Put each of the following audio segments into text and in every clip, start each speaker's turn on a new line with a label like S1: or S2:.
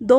S1: 2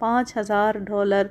S1: $5000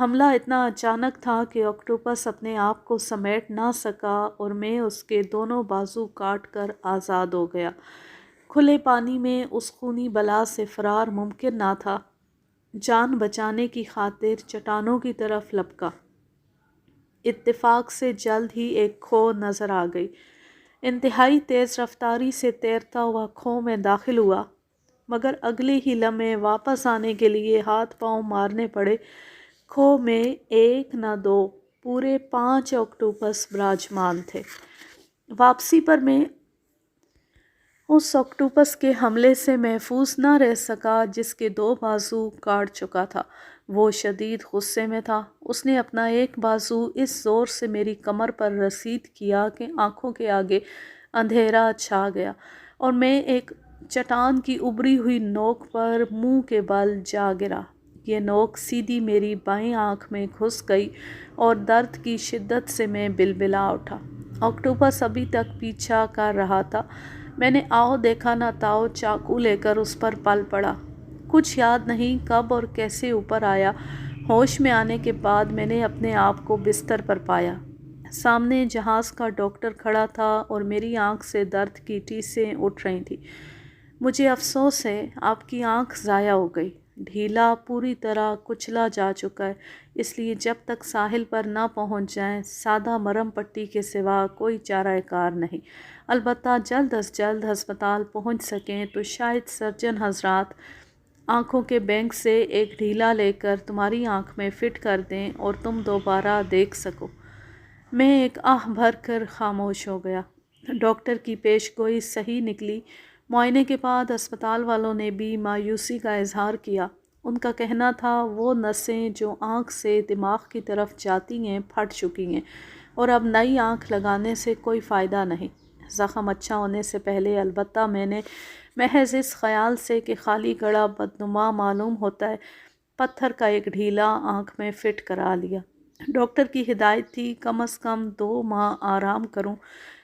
S1: حملہ اتنا اچانک تھا کہ آکٹوپس اپنے آپ کو سمیٹ نہ سکا اور میں اس کے دونوں بازو کاٹ کر آزاد ہو گیا۔ کھلے پانی میں اس خونی بلا سے فرار ممکن نہ تھا۔ جان بچانے کی خاطر چٹانوں کی طرف لپکا۔ اتفاق سے جلد ہی ایک کھو نظر آ گئی۔ انتہائی تیز رفتاری سے تیرتا ہوا کھو میں داخل ہوا، مگر اگلے ہی لمحے واپس آنے کے لیے ہاتھ پاؤں مارنے پڑے۔ کھو میں ایک نہ دو، پورے 5 آکٹوپس براجمان تھے۔ واپسی پر میں اس آکٹوپس کے حملے سے محفوظ نہ رہ سکا جس کے 2 بازو کاٹ چکا تھا۔ وہ شدید غصے میں تھا۔ اس نے اپنا ایک بازو اس زور سے میری کمر پر رسید کیا کہ آنکھوں کے آگے اندھیرا چھا گیا اور میں ایک چٹان کی ابری ہوئی نوک پر منہ کے بل جا گرا۔ یہ نوک سیدھی میری بائیں آنکھ میں گھس گئی اور درد کی شدت سے میں بلبلا اٹھا۔ آکٹوپس ابھی تک پیچھا کر رہا تھا۔ میں نے آؤ دیکھا نہ تاؤ چاقو لے کر اس پر پل پڑا۔ کچھ یاد نہیں کب اور کیسے اوپر آیا۔ ہوش میں آنے کے بعد میں نے اپنے آپ کو بستر پر پایا۔ سامنے جہاز کا ڈاکٹر کھڑا تھا اور میری آنکھ سے درد کی ٹیسیں اٹھ رہی تھیں۔ مجھے افسوس ہے، آپ کی آنکھ ضائع ہو گئی۔ ڈھیلا پوری طرح کچلا جا چکا ہے، اس لیے جب تک ساحل پر نہ پہنچ جائیں سادہ مرہم پٹی کے سوا کوئی چارہ کار نہیں۔ البتہ جلد از جلد ہسپتال پہنچ سکیں تو شاید سرجن حضرات آنکھوں کے بینک سے ایک ڈھیلا لے کر تمہاری آنکھ میں فٹ کر دیں اور تم دوبارہ دیکھ سکو۔ میں ایک آہ بھر کر خاموش ہو گیا۔ ڈاکٹر کی پیش گوئی صحیح نکلی۔ معائنے کے بعد اسپتال والوں نے بھی مایوسی کا اظہار کیا۔ ان کا کہنا تھا وہ نسیں جو آنکھ سے دماغ کی طرف جاتی ہیں پھٹ چکی ہیں اور اب نئی آنکھ لگانے سے کوئی فائدہ نہیں۔ زخم اچھا ہونے سے پہلے البتہ میں نے محض اس خیال سے کہ خالی گڑا بدنما معلوم ہوتا ہے، پتھر کا ایک ڈھیلا آنکھ میں فٹ کرا لیا۔ ڈاکٹر کی ہدایت تھی کم از کم 2 ماہ آرام کروں،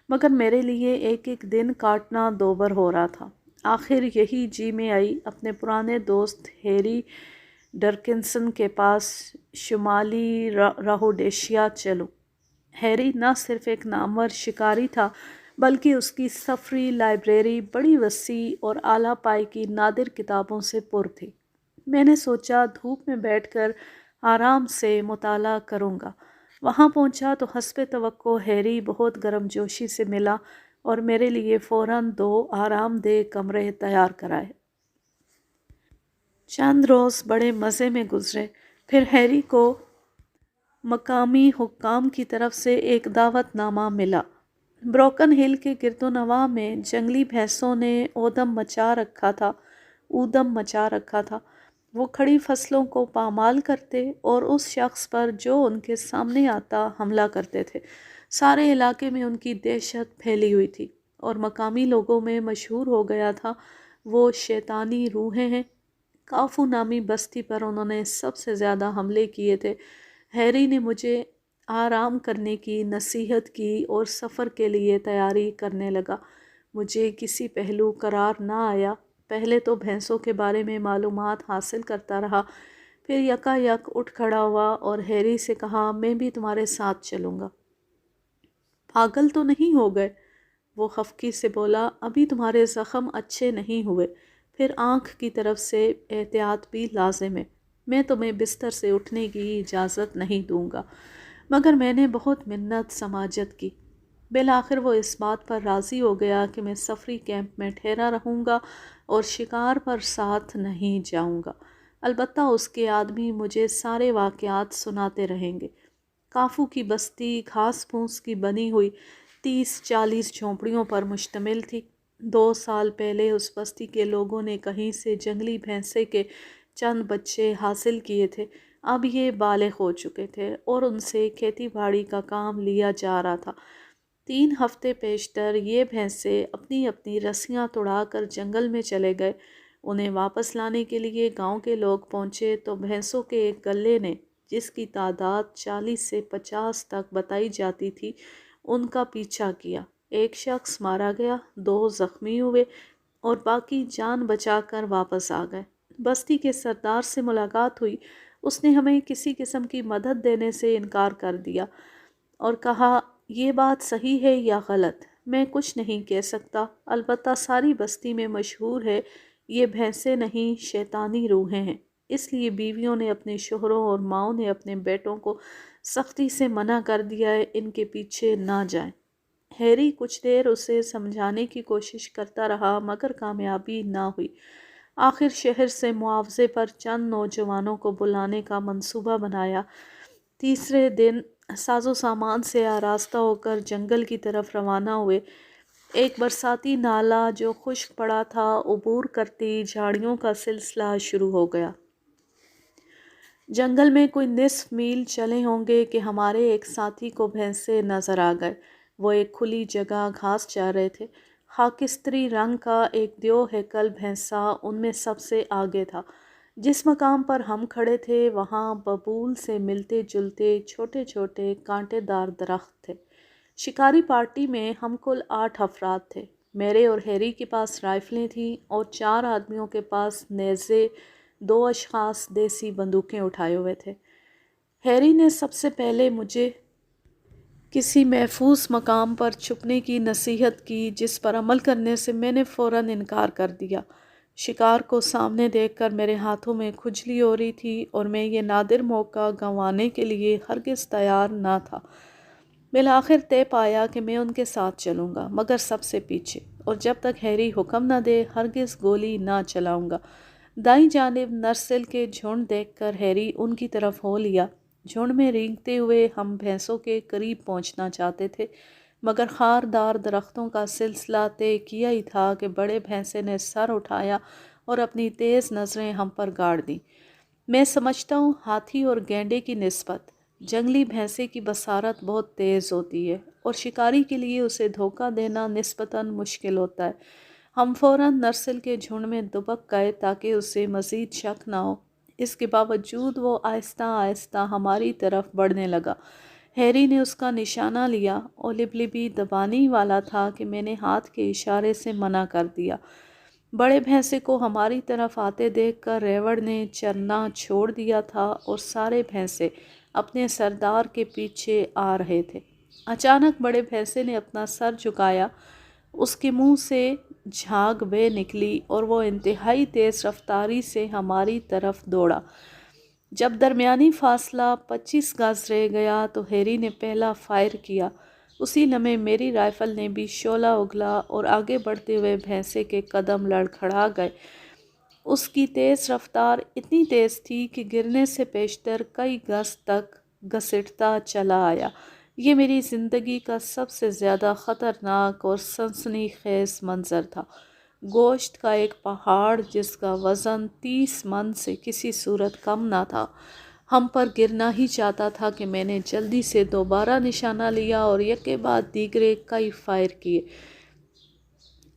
S1: مگر میرے لیے ایک ایک دن کاٹنا دوبر ہو رہا تھا۔ آخر یہی جی میں آئی اپنے پرانے دوست ہیری ڈرکنسن کے پاس شمالی رہوڈیشیا چلوں۔ ہیری نہ صرف ایک نامور شکاری تھا بلکہ اس کی سفری لائبریری بڑی وسیع اور اعلیٰ پائی کی نادر کتابوں سے پر تھی۔ میں نے سوچا دھوپ میں بیٹھ کر آرام سے مطالعہ کروں گا۔ وہاں پہنچا تو حسب توقع ہیری بہت گرم جوشی سے ملا اور میرے لیے فوراً 2 آرام دہ کمرے تیار کرائے۔ چند روز بڑے مزے میں گزرے، پھر ہیری کو مقامی حکام کی طرف سے ایک دعوت نامہ ملا۔ بروکن ہل کے گرد و نواح میں جنگلی بھینسوں نے اودم مچا رکھا تھا۔ وہ کھڑی فصلوں کو پامال کرتے اور اس شخص پر جو ان کے سامنے آتا حملہ کرتے تھے۔ سارے علاقے میں ان کی دہشت پھیلی ہوئی تھی اور مقامی لوگوں میں مشہور ہو گیا تھا وہ شیطانی روحیں ہیں۔ کافو نامی بستی پر انہوں نے سب سے زیادہ حملے کیے تھے۔ ہیری نے مجھے آرام کرنے کی نصیحت کی اور سفر کے لیے تیاری کرنے لگا۔ مجھے کسی پہلو قرار نہ آیا۔ پہلے تو بھینسوں کے بارے میں معلومات حاصل کرتا رہا، پھر یکا یک اٹھ کھڑا ہوا اور ہیری سے کہا میں بھی تمہارے ساتھ چلوں گا۔ پاگل تو نہیں ہو گئے؟ وہ خفگی سے بولا، ابھی تمہارے زخم اچھے نہیں ہوئے، پھر آنکھ کی طرف سے احتیاط بھی لازم ہے۔ میں تمہیں بستر سے اٹھنے کی اجازت نہیں دوں گا۔ مگر میں نے بہت منت سماجت کی۔ بالآخر وہ اس بات پر راضی ہو گیا کہ میں سفری کیمپ میں ٹھہرا رہوں گا اور شکار پر ساتھ نہیں جاؤں گا۔ البتہ اس کے آدمی مجھے سارے واقعات سناتے رہیں گے۔ کافو کی بستی گھاس پھوس کی بنی ہوئی 30-40 جھونپڑیوں پر مشتمل تھی۔ 2 سال پہلے اس بستی کے لوگوں نے کہیں سے جنگلی بھینسے کے چند بچے حاصل کیے تھے۔ اب یہ بالغ ہو چکے تھے اور ان سے کھیتی باڑی کا کام لیا جا رہا تھا۔ 3 ہفتے پیشتر یہ بھینسے اپنی اپنی رسیاں توڑا کر جنگل میں چلے گئے۔ انہیں واپس لانے کے لیے گاؤں کے لوگ پہنچے تو بھینسوں کے ایک گلے نے، جس کی تعداد 40 سے 50 تک بتائی جاتی تھی، ان کا پیچھا کیا۔ ایک شخص مارا گیا، 2 زخمی ہوئے اور باقی جان بچا کر واپس آ گئے۔ بستی کے سردار سے ملاقات ہوئی۔ اس نے ہمیں کسی قسم کی مدد دینے سے انکار کر دیا اور کہا یہ بات صحیح ہے یا غلط میں کچھ نہیں کہہ سکتا، البتہ ساری بستی میں مشہور ہے یہ بھینسیں نہیں شیطانی روحیں ہیں۔ اس لیے بیویوں نے اپنے شوہروں اور ماؤں نے اپنے بیٹوں کو سختی سے منع کر دیا ہے ان کے پیچھے نہ جائیں۔ ہیری کچھ دیر اسے سمجھانے کی کوشش کرتا رہا مگر کامیابی نہ ہوئی۔ آخر شہر سے معاوضے پر چند نوجوانوں کو بلانے کا منصوبہ بنایا۔ تیسرے دن ساز و سامان سے آراستہ ہو کر جنگل کی طرف روانہ ہوئے۔ ایک برساتی نالہ جو خشک پڑا تھا عبور کرتی جھاڑیوں کا سلسلہ شروع ہو گیا۔ جنگل میں کوئی نصف میل چلے ہوں گے کہ ہمارے ایک ساتھی کو بھینسے نظر آ گئے۔ وہ ایک کھلی جگہ گھاس چار رہے تھے۔ خاکستری رنگ کا ایک دیو ہیکل بھینسا ان میں سب سے آگے تھا۔ جس مقام پر ہم کھڑے تھے وہاں ببول سے ملتے جلتے چھوٹے چھوٹے کانٹے دار درخت تھے۔ شکاری پارٹی میں ہم کل 8 افراد تھے۔ میرے اور ہیری کے پاس رائفلیں تھیں اور 4 آدمیوں کے پاس نیزے، 2 اشخاص دیسی بندوقیں اٹھائے ہوئے تھے۔ ہیری نے سب سے پہلے مجھے کسی محفوظ مقام پر چھپنے کی نصیحت کی جس پر عمل کرنے سے میں نے فوراً انکار کر دیا۔ شکار کو سامنے دیکھ کر میرے ہاتھوں میں کھجلی ہو رہی تھی اور میں یہ نادر موقع گنوانے کے لیے ہرگز تیار نہ تھا۔ بالآخر طے پایا کہ میں ان کے ساتھ چلوں گا مگر سب سے پیچھے، اور جب تک ہیری حکم نہ دے ہرگز گولی نہ چلاؤں گا۔ دائیں جانب نرسل کے جھنڈ دیکھ کر ہیری ان کی طرف ہو لیا۔ جھنڈ میں رینگتے ہوئے ہم بھینسوں کے قریب پہنچنا چاہتے تھے مگر خاردار درختوں کا سلسلہ طے کیا ہی تھا کہ بڑے بھینسے نے سر اٹھایا اور اپنی تیز نظریں ہم پر گاڑ دیں۔ میں سمجھتا ہوں ہاتھی اور گینڈے کی نسبت جنگلی بھینسے کی بصارت بہت تیز ہوتی ہے اور شکاری کے لیے اسے دھوکہ دینا نسبتاً مشکل ہوتا ہے۔ ہم فوراً نرسل کے جھنڈ میں دبک گئے تاکہ اسے مزید شک نہ ہو۔ اس کے باوجود وہ آہستہ آہستہ ہماری طرف بڑھنے لگا۔ ہیری نے اس کا نشانہ لیا اور لبلبی دبانے والا تھا کہ میں نے ہاتھ کے اشارے سے منع کر دیا۔ بڑے بھینسے کو ہماری طرف آتے دیکھ کر ریوڑ نے چرنا چھوڑ دیا تھا اور سارے بھینسے اپنے سردار کے پیچھے آ رہے تھے۔ اچانک بڑے بھینسے نے اپنا سر جھکایا، اس کے منہ سے جھاگ بے نکلی اور وہ انتہائی تیز رفتاری سے ہماری طرف دوڑا۔ جب درمیانی فاصلہ 25 گز رہ گیا تو ہیری نے پہلا فائر کیا۔ اسی لمحے میری رائفل نے بھی شعلہ اگلا اور آگے بڑھتے ہوئے بھینسے کے قدم لڑکھڑا گئے۔ اس کی تیز رفتار اتنی تیز تھی کہ گرنے سے پیشتر کئی گز تک گھسٹتا چلا آیا۔ یہ میری زندگی کا سب سے زیادہ خطرناک اور سنسنی خیز منظر تھا۔ گوشت کا ایک پہاڑ جس کا وزن 30 من سے کسی صورت کم نہ تھا ہم پر گرنا ہی چاہتا تھا کہ میں نے جلدی سے دوبارہ نشانہ لیا اور یکے بعد دیگرے کئی فائر کیے۔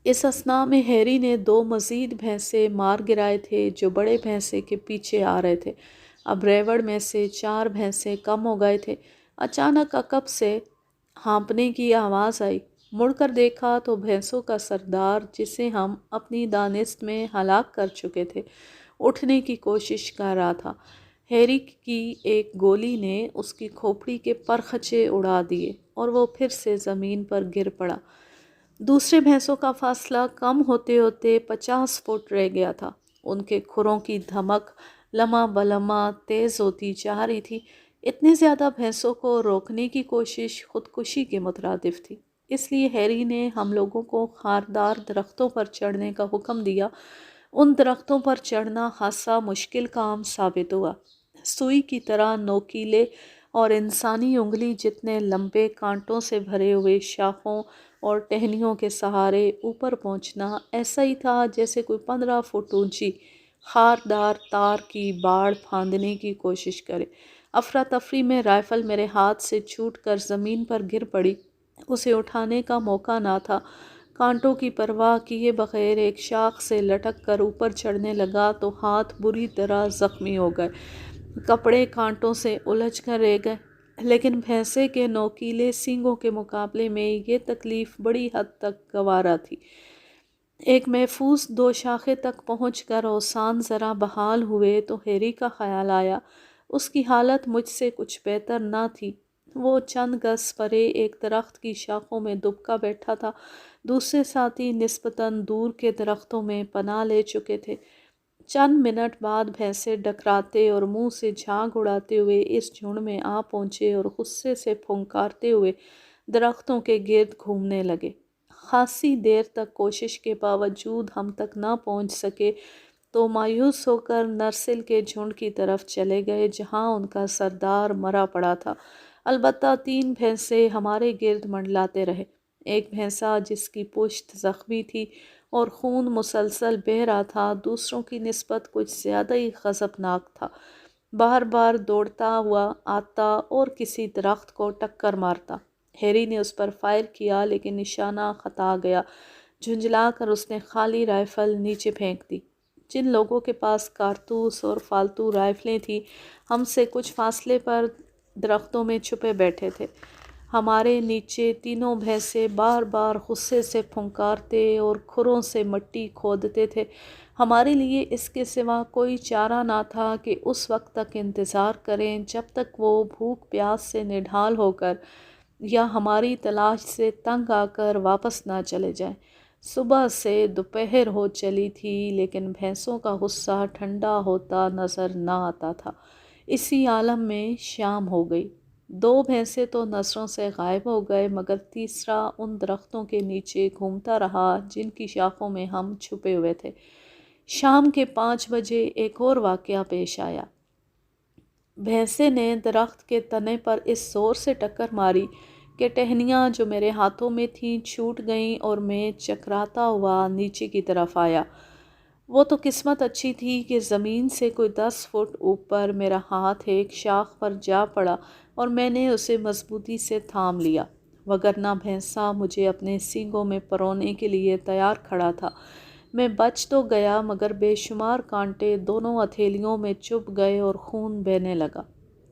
S1: اس اثناء میں ہیری نے 2 مزید بھینسے مار گرائے تھے جو بڑے بھینسے کے پیچھے آ رہے تھے۔ اب ریوڑ میں سے 4 بھینسے کم ہو گئے تھے۔ اچانک عقب سے ہانپنے کی آواز آئی۔ مڑ کر دیکھا تو بھینسوں کا سردار جسے ہم اپنی دانست میں ہلاک کر چکے تھے اٹھنے کی کوشش کر رہا تھا۔ ہیری کی ایک گولی نے اس کی کھوپڑی کے پرخچے اڑا دیے اور وہ پھر سے زمین پر گر پڑا۔ دوسرے بھینسوں کا فاصلہ کم ہوتے ہوتے 50 فٹ رہ گیا تھا۔ ان کے کھروں کی دھمک لمحہ بلمحہ تیز ہوتی جا رہی تھی۔ اتنے زیادہ بھینسوں کو روکنے کی کوشش خودکشی کے مترادف تھی۔ اس لیے ہیری نے ہم لوگوں کو خاردار درختوں پر چڑھنے کا حکم دیا۔ ان درختوں پر چڑھنا خاصا مشکل کام ثابت ہوا۔ سوئی کی طرح نوکیلے اور انسانی انگلی جتنے لمبے کانٹوں سے بھرے ہوئے شاخوں اور ٹہنیوں کے سہارے اوپر پہنچنا ایسا ہی تھا جیسے کوئی 15 فٹ اونچی خاردار تار کی باڑ پھاندنے کی کوشش کرے۔ افراتفری میں رائفل میرے ہاتھ سے چھوٹ کر زمین پر گر پڑی۔ اسے اٹھانے کا موقع نہ تھا۔ کانٹوں کی پرواہ کیے بغیر ایک شاخ سے لٹک کر اوپر چڑھنے لگا تو ہاتھ بری طرح زخمی ہو گئے۔ کپڑے کانٹوں سے الجھ کر رہ گئے، لیکن بھینسے کے نوکیلے سینگوں کے مقابلے میں یہ تکلیف بڑی حد تک گوارا تھی۔ ایک محفوظ 2 شاخے تک پہنچ کر اوسان ذرا بحال ہوئے تو ہیری کا خیال آیا اس کی حالت مجھ سے کچھ بہتر نہ تھی۔ وہ چند گز پرے ایک درخت کی شاخوں میں دبکا بیٹھا تھا۔ دوسرے ساتھی نسبتاً دور کے درختوں میں پناہ لے چکے تھے۔ چند منٹ بعد بھینسے ڈکراتے اور منہ سے جھاگ اڑاتے ہوئے اس جھنڈ میں آ پہنچے اور غصے سے پھنکارتے ہوئے درختوں کے گرد گھومنے لگے۔ خاصی دیر تک کوشش کے باوجود ہم تک نہ پہنچ سکے تو مایوس ہو کر نرسل کے جھنڈ کی طرف چلے گئے جہاں ان کا سردار مرا پڑا تھا۔ البتہ 3 بھینسے ہمارے گرد منڈلاتے رہے۔ ایک بھینسا جس کی پشت زخمی تھی اور خون مسلسل بہہ رہا تھا دوسروں کی نسبت کچھ زیادہ ہی غضبناک تھا، بار بار دوڑتا ہوا آتا اور کسی درخت کو ٹکر مارتا۔ ہیری نے اس پر فائر کیا لیکن نشانہ خطا گیا۔ جھنجلا کر اس نے خالی رائفل نیچے پھینک دی۔ جن لوگوں کے پاس کارتوس اور فالتو رائفلیں تھیں ہم سے کچھ فاصلے پر درختوں میں چھپے بیٹھے تھے۔ ہمارے نیچے تینوں بھینسے بار بار غصے سے پھنکارتے اور کھروں سے مٹی کھودتے تھے۔ ہمارے لیے اس کے سوا کوئی چارہ نہ تھا کہ اس وقت تک انتظار کریں جب تک وہ بھوک پیاس سے نڈھال ہو کر یا ہماری تلاش سے تنگ آ کر واپس نہ چلے جائیں۔ صبح سے دوپہر ہو چلی تھی لیکن بھینسوں کا غصہ ٹھنڈا ہوتا نظر نہ آتا تھا۔ اسی عالم میں شام ہو گئی۔ 2 بھینسے تو نظروں سے غائب ہو گئے مگر تیسرا ان درختوں کے نیچے گھومتا رہا جن کی شاخوں میں ہم چھپے ہوئے تھے۔ شام کے 5 بجے ایک اور واقعہ پیش آیا۔ بھینسے نے درخت کے تنے پر اس زور سے ٹکر ماری کہ ٹہنیاں جو میرے ہاتھوں میں تھیں چھوٹ گئیں اور میں چکراتا ہوا نیچے کی طرف آیا۔ وہ تو قسمت اچھی تھی کہ زمین سے کوئی 10 فٹ اوپر میرا ہاتھ ایک شاخ پر جا پڑا اور میں نے اسے مضبوطی سے تھام لیا، وگرنہ بھینسا مجھے اپنے سینگوں میں پرونے کے لیے تیار کھڑا تھا۔ میں بچ تو گیا مگر بے شمار کانٹے دونوں ہتھیلیوں میں چبھ گئے اور خون بہنے لگا۔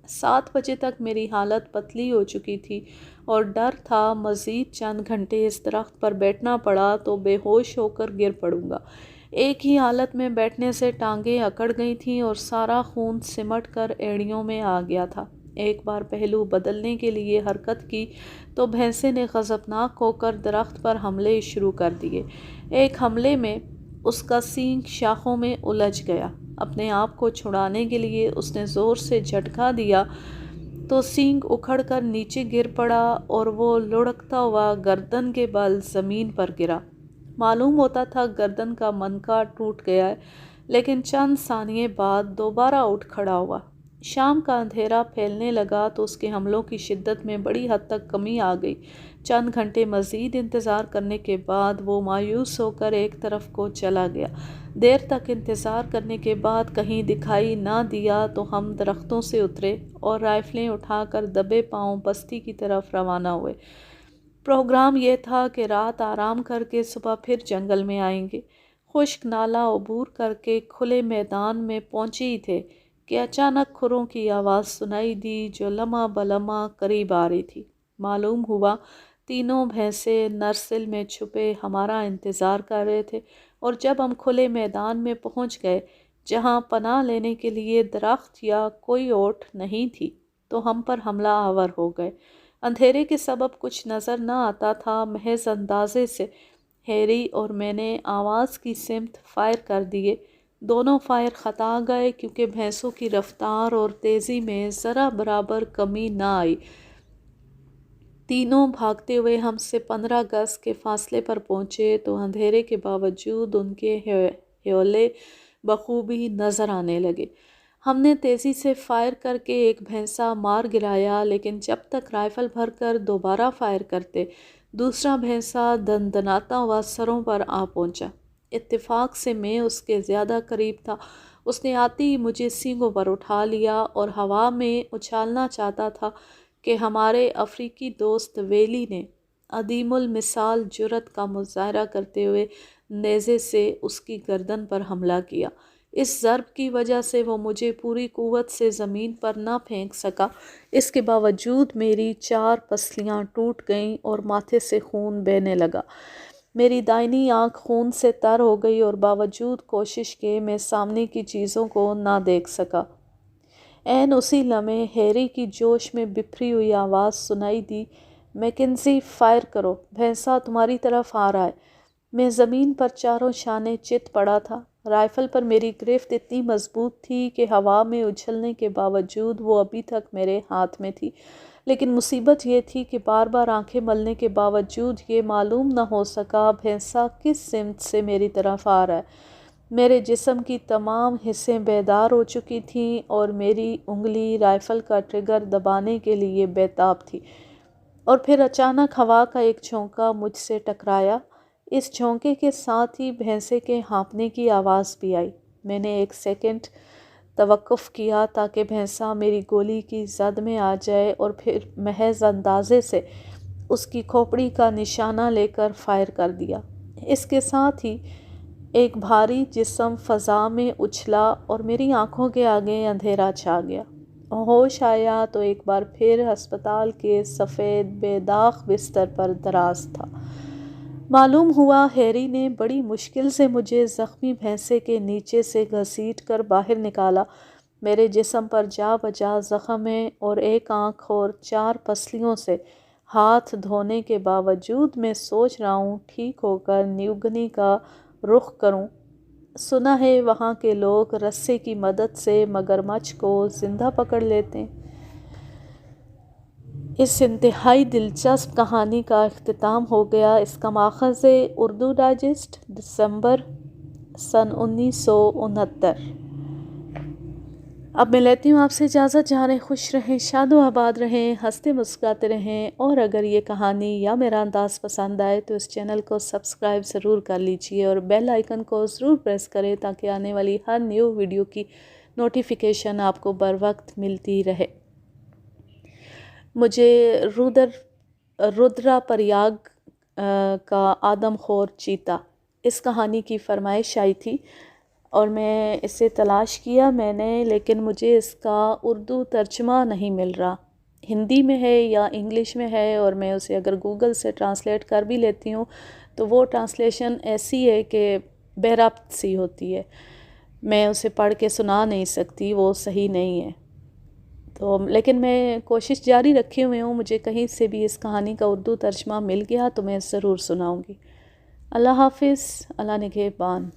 S1: 7 بجے تک میری حالت پتلی ہو چکی تھی اور ڈر تھا مزید چند گھنٹے اس درخت پر بیٹھنا پڑا تو بے ہوش ہو کر گر پڑوں گا۔ ایک ہی حالت میں بیٹھنے سے ٹانگیں اکڑ گئی تھیں اور سارا خون سمٹ کر ایڑیوں میں آ گیا تھا۔ ایک بار پہلو بدلنے کے لیے حرکت کی تو بھینسے نے غضبناک ہو کر درخت پر حملے شروع کر دیے۔ ایک حملے میں اس کا سینگ شاخوں میں الجھ گیا۔ اپنے آپ کو چھڑانے کے لیے اس نے زور سے جھٹکا دیا تو سینگ اکھڑ کر نیچے گر پڑا اور وہ لڑھکتا ہوا گردن کے بل زمین پر گرا۔ معلوم ہوتا تھا گردن کا منکا ٹوٹ گیا ہے لیکن چند ثانیے بعد دوبارہ اٹھ کھڑا ہوا۔ شام کا اندھیرا پھیلنے لگا تو اس کے حملوں کی شدت میں بڑی حد تک کمی آ گئی۔ چند گھنٹے مزید انتظار کرنے کے بعد وہ مایوس ہو کر ایک طرف کو چلا گیا۔ دیر تک انتظار کرنے کے بعد کہیں دکھائی نہ دیا تو ہم درختوں سے اترے اور رائفلیں اٹھا کر دبے پاؤں بستی کی طرف روانہ ہوئے۔ پروگرام یہ تھا کہ رات آرام کر کے صبح پھر جنگل میں آئیں گے۔ خشک نالہ عبور کر کے کھلے میدان میں پہنچے ہی تھے کہ اچانک کھروں کی آواز سنائی دی جو لمحہ بلمحہ قریب آ رہی تھی۔ معلوم ہوا تینوں بھینسے نرسل میں چھپے ہمارا انتظار کر رہے تھے اور جب ہم کھلے میدان میں پہنچ گئے جہاں پناہ لینے کے لیے درخت یا کوئی اوٹ نہیں تھی تو ہم پر حملہ آور ہو گئے۔ اندھیرے کے سبب کچھ نظر نہ آتا تھا، محض اندازے سے ہیری اور میں نے آواز کی سمت فائر کر دیے۔ دونوں فائر خطا گئے کیونکہ بھینسوں کی رفتار اور تیزی میں ذرا برابر کمی نہ آئی۔ تینوں بھاگتے ہوئے ہم سے 15 گز کے فاصلے پر پہنچے تو اندھیرے کے باوجود ان کے ہیولے بخوبی نظر آنے لگے۔ ہم نے تیزی سے فائر کر کے ایک بھینسا مار گرایا لیکن جب تک رائفل بھر کر دوبارہ فائر کرتے دوسرا بھینسا دندناتا ہوا سروں پر آ پہنچا۔ اتفاق سے میں اس کے زیادہ قریب تھا۔ اس نے آتے ہی مجھے سینگوں پر اٹھا لیا اور ہوا میں اچھالنا چاہتا تھا کہ ہمارے افریقی دوست ویلی نے عدیم المثال جرأت کا مظاہرہ کرتے ہوئے نیزے سے اس کی گردن پر حملہ کیا۔ اس ضرب کی وجہ سے وہ مجھے پوری قوت سے زمین پر نہ پھینک سکا۔ اس کے باوجود میری 4 پسلیاں ٹوٹ گئیں اور ماتھے سے خون بہنے لگا۔ میری دائنی آنکھ خون سے تر ہو گئی اور باوجود کوشش کے میں سامنے کی چیزوں کو نہ دیکھ سکا۔ عین اسی لمحے ہیری کی جوش میں بکھری ہوئی آواز سنائی دی، میکنزی فائر کرو، بھینسا تمہاری طرف آ رہا ہے۔ میں زمین پر چاروں شانے چت پڑا تھا۔ رائفل پر میری گرفت اتنی مضبوط تھی کہ ہوا میں اچھلنے کے باوجود وہ ابھی تک میرے ہاتھ میں تھی، لیکن مصیبت یہ تھی کہ بار بار آنکھیں ملنے کے باوجود یہ معلوم نہ ہو سکا بھینسا کس سمت سے میری طرف آ رہا ہے۔ میرے جسم کی تمام حصیں بیدار ہو چکی تھیں اور میری انگلی رائفل کا ٹریگر دبانے کے لیے بیتاب تھی، اور پھر اچانک ہوا کا ایک جھونکا مجھ سے ٹکرایا۔ اس جھونکے کے ساتھ ہی بھینسے کے ہانپنے کی آواز بھی آئی۔ میں نے ایک سیکنڈ توقف کیا تاکہ بھینسا میری گولی کی زد میں آ جائے، اور پھر محض اندازے سے اس کی کھوپڑی کا نشانہ لے کر فائر کر دیا۔ اس کے ساتھ ہی ایک بھاری جسم فضا میں اچھلا اور میری آنکھوں کے آگے اندھیرا چھا گیا۔ ہوش آیا تو ایک بار پھر ہسپتال کے سفید بے داغ بستر پر دراز تھا۔ معلوم ہوا ہیری نے بڑی مشکل سے مجھے زخمی بھینسے کے نیچے سے گھسیٹ کر باہر نکالا۔ میرے جسم پر جا بجا زخم ہے اور ایک آنکھ اور 4 پسلیوں سے ہاتھ دھونے کے باوجود میں سوچ رہا ہوں ٹھیک ہو کر نیوگنی کا رخ کروں۔ سنا ہے وہاں کے لوگ رسے کی مدد سے مگرمچھ کو زندہ پکڑ لیتے ہیں۔ اس انتہائی دلچسپ کہانی کا اختتام ہو گیا۔ اس کا ماخذ ہے اردو ڈائجسٹ، دسمبر سن 1969۔ اب میں لیتی ہوں آپ سے اجازت۔ جہاں رہیں خوش رہیں، شاد و آباد رہیں، ہنستے مسکراتے رہیں، اور اگر یہ کہانی یا میرا انداز پسند آئے تو اس چینل کو سبسکرائب ضرور کر لیجئے اور بیل آئیکن کو ضرور پریس کریں تاکہ آنے والی ہر نیو ویڈیو کی نوٹیفیکیشن آپ کو بر وقت ملتی رہے۔ مجھے رودرا پریاگ کا آدم خور چیتا اس کہانی کی فرمائش آئی تھی اور میں اسے تلاش کیا میں نے، لیکن مجھے اس کا اردو ترجمہ نہیں مل رہا۔ ہندی میں ہے یا انگلش میں ہے، اور میں اسے اگر گوگل سے ٹرانسلیٹ کر بھی لیتی ہوں تو وہ ٹرانسلیشن ایسی ہے کہ بے ربط سی ہوتی ہے، میں اسے پڑھ کے سنا نہیں سکتی، وہ صحیح نہیں ہے۔ تو لیکن میں کوشش جاری رکھے ہوئے ہوں، مجھے کہیں سے بھی اس کہانی کا اردو ترجمہ مل گیا تو میں ضرور سناؤں گی۔ اللہ حافظ، اللہ نگہبان۔